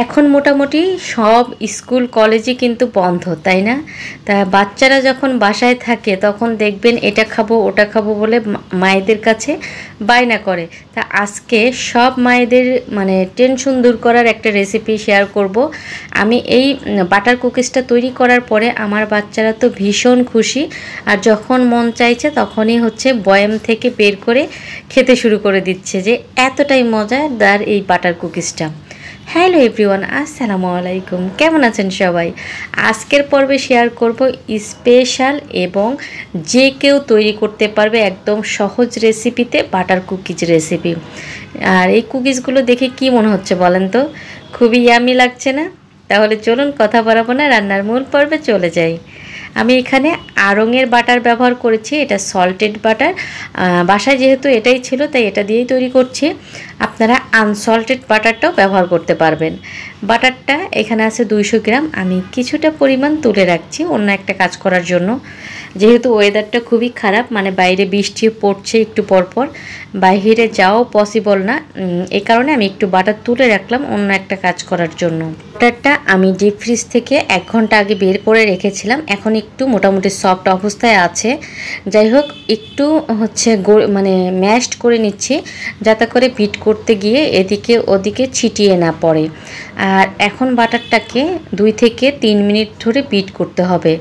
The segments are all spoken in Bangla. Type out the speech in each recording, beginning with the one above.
এখন মোটামুটি সব স্কুল কলেজই কিন্তু বন্ধ, তাই না? তা বাচ্চারা যখন বাসায় থাকে তখন দেখবেন এটা খাবো ওটা খাবো বলে মায়েদের কাছে বায়না করে। তা আজকে সব মায়েদের মানে টেনশন দূর করার একটা রেসিপি শেয়ার করব। আমি এই বাটার কুকিজটা তৈরি করার পরে আমার বাচ্চারা তো ভীষণ খুশি, আর যখন মন চাইছে তখনই হচ্ছে বয়াম থেকে বের করে খেতে শুরু করে দিচ্ছে, যে এতটাই মজাদার এই বাটার কুকিজটা। হ্যালো এভরিওয়ান, আসসালামু আলাইকুম। কেমন আছেন সবাই? আজকের পর্বে শেয়ার করব স্পেশাল এবং যে কেউ তৈরি করতে পারবে একদম সহজ রেসিপিতে বাটার কুকিজ রেসিপি। আর এই কুকিজগুলো দেখে কি মনে হচ্ছে বলেন তো? খুবই ইয়ামি লাগছে না? তাহলে চলুন কথা বাড়াবো না, রান্নার মূল পর্বে চলে যাই। আমি এখানে আড়ঙের বাটার ব্যবহার করেছি, এটা সল্টেড বাটার। বাসায় যেহেতু এটাই ছিল তাই এটা দিয়েই তৈরি করছি। আপনারা আনসল্টেড বাটারটাও ব্যবহার করতে পারবেন। বাটারটা এখানে আছে 200 গ্রাম। আমি কিছুটা পরিমাণ তুলে রাখছি অন্য একটা কাজ করার জন্য, যেহেতু ওয়েদারটা খুবই খারাপ, মানে বাইরে বৃষ্টি পড়ছে একটু পরপর, বাইরে যাওয়াও পসিবল না। এই কারণে আমি একটু বাটার তুলে রাখলাম অন্য একটা কাজ করার জন্য। বাটারটা আমি ডিপ ফ্রিজ থেকে 1 ঘন্টা আগে বের করে রেখেছিলাম, এখন একটু মোটামুটি সফট অবস্থায় আছে। যাই হোক, একটু হচ্ছে মানে ম্যাশড করে নিচ্ছি যাতে করে বিট করতে গিয়ে এদিকে ওদিকে ছিটিয়ে না পড়ে। আর এখন বাটারটাকে 2 থেকে 3 মিনিট ধরে বিট করতে হবে,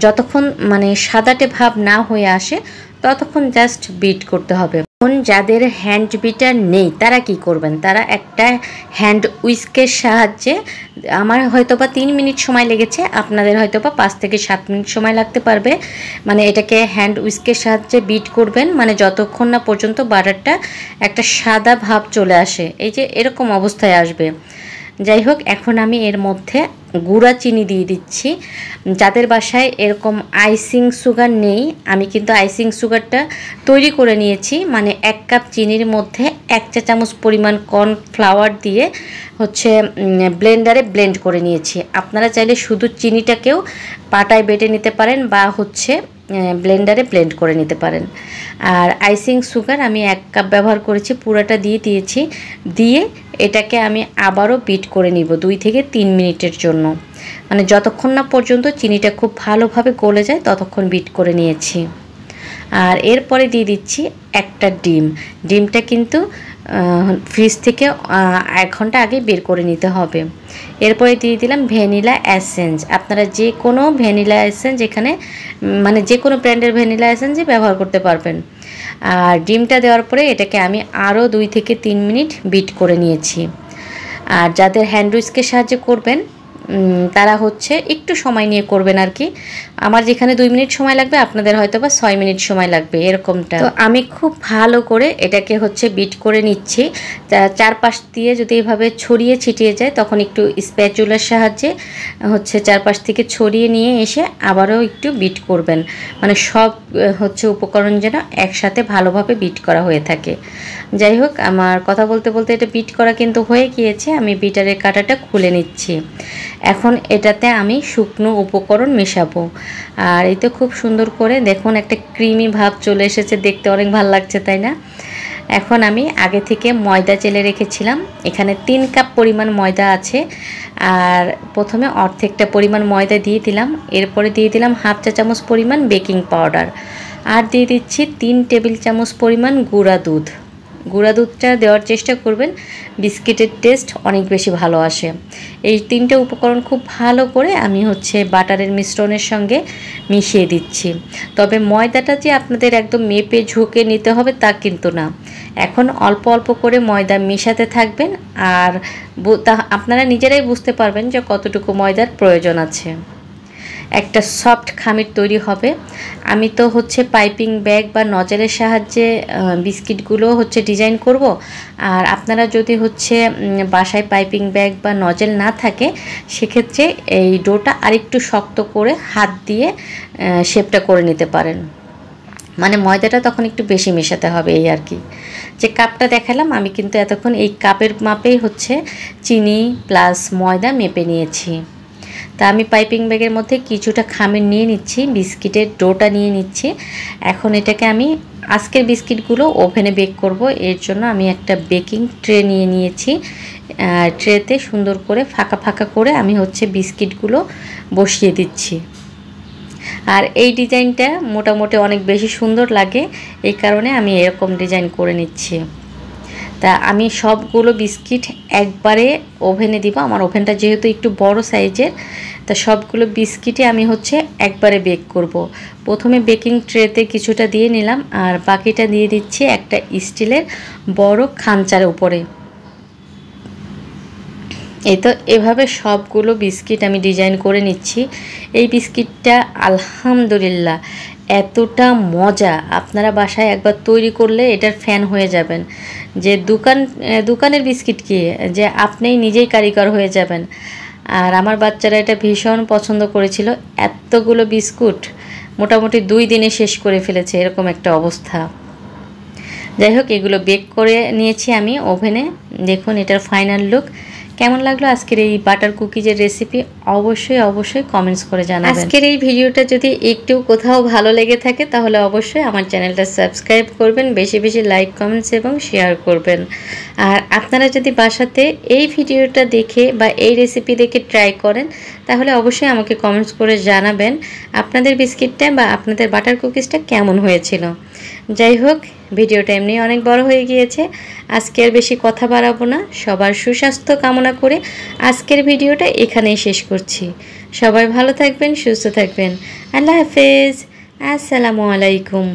যতক্ষণ মানে সাদাটে ভাব না হয়ে আসে ততক্ষণ জাস্ট বিট করতে হবে। এখন যাদের হ্যান্ড বিটার নেই তারা কি করবেন, তারা একটা হ্যান্ড উইস্কের সাহায্যে, আমার হয়তোবা 3 মিনিট সময় লেগেছে, আপনাদের হয়তোবা 5 থেকে 7 মিনিট সময় লাগতে পারবে। মানে এটাকে হ্যান্ড উইস্কের সাহায্যে বিট করবেন, মানে যতক্ষণ না পর্যন্ত বাটারটা একটা সাদা ভাব চলে আসে, এই যে এরকম অবস্থায় আসবে। যাই হোক, এখন আমি এর মধ্যে গুঁড়া চিনি দিয়ে দিচ্ছি। যাদের বাসায় এরকম আইসিং সুগার নেই, আমি কিন্তু আইসিং সুগারটা তৈরি করে নিয়েছি। মানে 1 কাপ চিনির মধ্যে 1 চা চামচ পরিমাণ কর্নফ্লাওয়ার দিয়ে হচ্ছে ব্লেন্ডারে ব্লেন্ড করে নিয়েছি। আপনারা চাইলে শুধু চিনিটাকেও পাটায় বেটে নিতে পারেন বা হচ্ছে ব্লেন্ডারে ব্লেন্ড করে নিতে পারেন। আর আইসিং সুগার আমি 1 কাপ ব্যবহার করেছি, পুরোটা দিয়ে দিয়েছি। দিয়ে এটাকে আমি আবারও বিট করে নিব 2 থেকে 3 মিনিটের জন্য, মানে যতক্ষণ না পর্যন্ত চিনিটা খুব ভালোভাবে গলে যায় ততক্ষণ বিট করে নিয়েছি। আর এরপরে দিয়ে দিচ্ছি একটা ডিমটা কিন্তু ফ্রিজ থেকে 1 ঘন্টা আগে বের করে নিতে হবে। এরপরে দিয়ে দিলাম ভ্যানিলা এসেন্স। আপনারা যে কোনো ভ্যানিলা এসেন্স এখানে মানে যে কোনো ব্র্যান্ডের ভ্যানিলা এসেন্সই ব্যবহার করতে পারবেন। আর ডিমটা দেওয়ার পরে এটাকে আমি আরও 2 থেকে 3 মিনিট বিট করে নিয়েছি। আর যাদের হ্যান্ড উইস্কের সাহায্যে করবেন তারা হচ্ছে একটু সময় নিয়ে করবেন আর কি। আমার যেখানে 2 মিনিট সময় লাগবে আপনাদের হয়তো বা 6 মিনিট সময় লাগবে এরকমটা। তো আমি খুব ভালো করে এটাকে হচ্ছে বিট করে নিচ্ছি। চারপাশ দিয়ে যদি এভাবে ছড়িয়ে ছিটিয়ে যায় তখন একটু স্প্যাচুলার সাহায্যে হচ্ছে চারপাশ থেকে ছড়িয়ে নিয়ে এসে আবারও একটু বিট করবেন, মানে সব হচ্ছে উপকরণ যেন একসাথে ভালোভাবে বিট করা হয়ে থাকে। যাই হোক, আমার কথা বলতে বলতে এটা বিট করা কিন্তু হয়ে গিয়েছে। আমি বিটারের কাঁটাটা খুলে নিচ্ছি। এখন এটাতে আমি শুকনো উপকরণ মেশাবো। আর এই তো খুব সুন্দর করে দেখুন একটা ক্রিমি ভাব চলে এসেছে, দেখতে অনেক ভালো লাগছে, তাই না? এখন আমি আগে থেকে ময়দা চেলে রেখেছিলাম, এখানে 3 কাপ পরিমাণ ময়দা আছে। আর প্রথমে অর্ধেকটা পরিমাণ ময়দা দিয়ে দিলাম, এরপরে দিয়ে দিলাম 1/2 চা চামচ পরিমাণ বেকিং পাউডার, আর দিয়ে দিচ্ছি 3 টেবিল চামচ পরিমাণ গুঁড়া দুধ। গুঁড়া দুধটা দেওয়ার চেষ্টা করবেন, বিস্কিটের টেস্ট অনেক বেশি ভালো আসে। এই 3টে উপকরণ খুব ভালো করে আমি হচ্ছে বাটারের মিশ্রণের সঙ্গে মিশিয়ে দিচ্ছি। তবে ময়দাটা যে আপনাদের একদম মেপে ঝুঁকে নিতে হবে তা কিন্তু না। এখন অল্প অল্প করে ময়দা মেশাতে থাকবেন, আর আপনারা নিজেরাই বুঝতে পারবেন যে কতটুকু ময়দার প্রয়োজন আছে। একটা সফট খামির তৈরি হবে। আমি তো হচ্ছে পাইপিং ব্যাগ বা নজলের সাহায্যে বিস্কিটগুলো হচ্ছে ডিজাইন করব। আর আপনারা যদি হচ্ছে বাসায় পাইপিং ব্যাগ বা নজল না থাকে সেক্ষেত্রে এই ডোটা আরেকটু শক্ত করে হাত দিয়ে শেপটা করে নিতে পারেন। মানে ময়দাটা তখন একটু বেশি মেশাতে হবে এই আর কি। যে কাপটা দেখালাম আমি কিন্তু এতক্ষণ এই কাপের মাপেই হচ্ছে চিনি প্লাস ময়দা মেপে নিয়েছি। তা আমি পাইপিং ব্যাগের মধ্যে কিছুটা খামির নিয়ে নিচ্ছি, বিস্কিটের ডোটা নিয়ে নিচ্ছি। এখন এটাকে আমি আজকের বিস্কিটগুলো ওভেনে বেক করব, এর জন্য আমি একটা বেকিং ট্রে নিয়ে নিয়েছি। ট্রেতে সুন্দর করে ফাঁকা ফাঁকা করে আমি হচ্ছে বিস্কিটগুলো বসিয়ে দিচ্ছি। আর এই ডিজাইনটা মোটামুটি অনেক বেশি সুন্দর লাগে, এই কারণে আমি এরকম ডিজাইন করে নিচ্ছি। তা আমি সবগুলো বিস্কিট একবারে ওভেনে দিব। আমার ওভেনটা যেহেতু একটু বড় সাইজের, তা সবগুলো বিস্কিটই আমি হচ্ছে একবারে বেক করব। প্রথমে বেকিং ট্রেতে কিছুটা দিয়ে নিলাম, আর বাকিটা দিয়ে দিচ্ছি একটা স্টিলের বড় খাঁচার উপরে। এই তো এভাবে সবগুলো বিস্কিট আমি ডিজাইন করে নিচ্ছি। এই বিস্কিটটা আলহামদুলিল্লাহ এতটা মজা, আপনারা বাসায় একবার তৈরি করলে এটার ফ্যান হয়ে যাবেন। যে দোকানের বিস্কিট কি, যে আপনিই নিজেই কারিগর হয়ে যাবেন। আর আমার বাচ্চারা এটা ভীষণ পছন্দ করেছিল। এতগুলো বিস্কুট মোটামুটি 2 দিনে শেষ করে ফেলেছে, এরকম একটা অবস্থা। যাই হোক, এগুলো বেক করে নিয়েছি আমি ওভেনে। দেখুন এটার ফাইনাল লুক। কেমন লাগলো আজকের এই বাটার কুকিজের রেসিপি অবশ্যই কমেন্টস করে জানাবেন। আজকের এই ভিডিওটা যদি একটু কোথাও ভালো লেগে থাকে তাহলে অবশ্যই আমার চ্যানেলটা সাবস্ক্রাইব করবেন, বেশি বেশি লাইক কমেন্টস এবং শেয়ার করবেন। আর আপনারা যদি বাসাতে এই ভিডিওটা দেখে বা এই রেসিপি দেখে ট্রাই করেন তাহলে অবশ্যই আমাকে কমেন্টস করে জানাবেন আপনাদের বিস্কিটটা বা আপনাদের বাটার কুকিজটা কেমন হয়েছিল। যাই হোক, ভিডিওটা এমনি অনেক বড় হয়ে গিয়েছে, আজকে আর বেশি কথা বাড়াবো না। সবার সুস্বাস্থ্য কামনা করে আজকের ভিডিওটা এখানেই শেষ করছি। সবাই ভালো থাকবেন, সুস্থ থাকবেন। আল্লাহ হাফেজ, আসসালামু আলাইকুম।